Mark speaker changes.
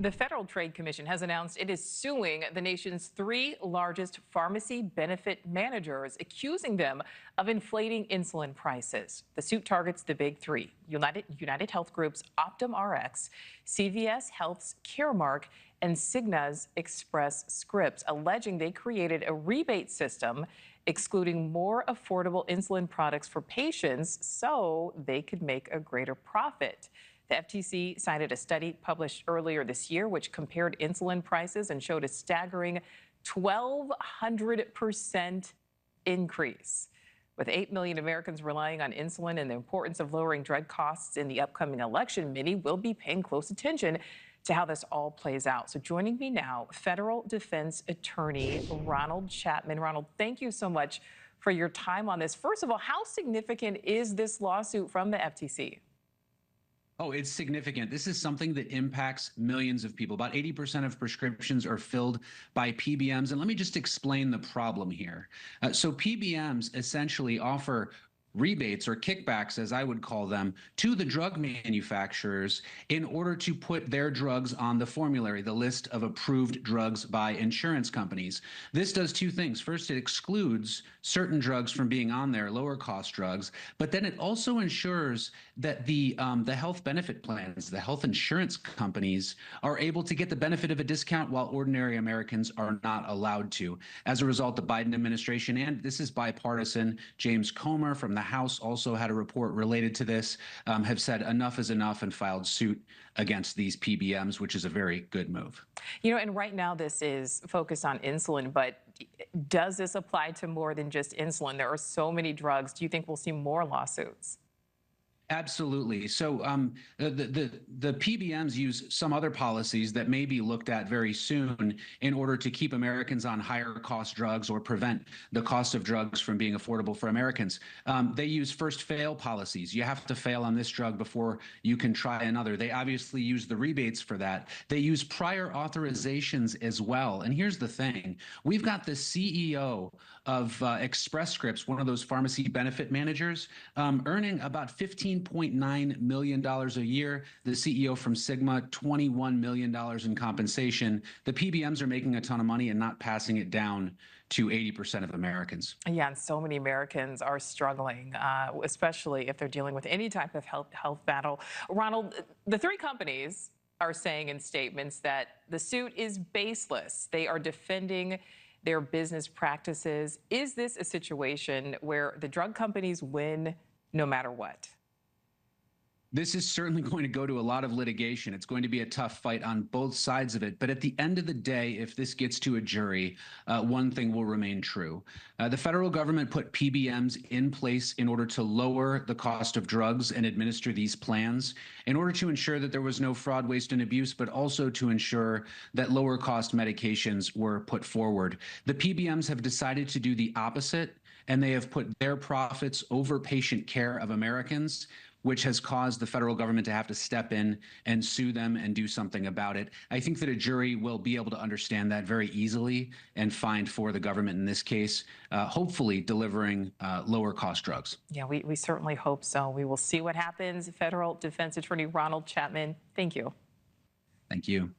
Speaker 1: The Federal Trade Commission has announced it is suing the nation's three largest pharmacy benefit managers, accusing them of inflating insulin prices. The suit targets the big three: United Health Group's Optum Rx, CVS Health's Caremark, and Cigna's Express Scripts, alleging they created a rebate system excluding more affordable insulin products for patients so they could make a greater profit. The FTC cited a study published earlier this year which compared insulin prices and showed a staggering 1,200% increase. With 8 million Americans relying on insulin and the importance of lowering drug costs in the upcoming election, many will be paying close attention to how this all plays out. So joining me now, federal defense attorney Ronald Chapman. Ronald, thank you so much for your time on this. First of all, how significant is this lawsuit from the FTC?
Speaker 2: Oh, it's significant. This is something that impacts millions of people. About 80% of prescriptions are filled by PBMs. And let me just explain the problem here. So PBMs essentially offer rebates or kickbacks, as I would call them, to the drug manufacturers in order to put their drugs on the formulary, the list of approved drugs by insurance companies. This does two things. First, it excludes certain drugs from being on there, lower cost drugs, but then it also ensures that the health benefit plans, the health insurance companies, are able to get the benefit of a discount while ordinary Americans are not allowed to. As a result, the Biden administration, and this is bipartisan, James Comer from the House also had a report related to this, have said enough is enough and filed suit against these PBMs, which is a very good move.
Speaker 1: You know, and right now this is focused on insulin, but does this apply to more than just insulin? There are so many drugs. Do you think we'll see more lawsuits?
Speaker 2: Absolutely. So the PBMs use some other policies that may be looked at very soon in order to keep Americans on higher cost drugs or prevent the cost of drugs from being affordable for Americans. They use first fail policies. You have to fail on this drug before you can try another. They obviously use the rebates for that. They use prior authorizations as well. And here's the thing. We've got the CEO of Express Scripts, one of those pharmacy benefit managers, earning about $15.9 million a year. The CEO from Cigna, $21 million in compensation. The PBMs are making a ton of money and not passing it down to 80% of Americans.
Speaker 1: Yeah, and so many Americans are struggling, especially if they're dealing with any type of health battle. Ronald, the three companies are saying in statements that the suit is baseless. They are defending their business practices. Is this a situation where the drug companies win no matter what?
Speaker 2: This is certainly going to go to a lot of litigation. It's going to be a tough fight on both sides of it. But at the end of the day, if this gets to a jury, one thing will remain true. The federal government put PBMs in place in order to lower the cost of drugs and administer these plans, in order to ensure that there was no fraud, waste, and abuse, but also to ensure that lower cost medications were put forward. The PBMs have decided to do the opposite, and they have put their profits over patient care of Americans, which has caused the federal government to have to step in and sue them and do something about it. I think that a jury will be able to understand that very easily and find for the government in this case, hopefully delivering lower cost drugs.
Speaker 1: Yeah, we certainly hope so. We will see what happens. Federal Defense Attorney Ronald Chapman, thank you.
Speaker 2: Thank you.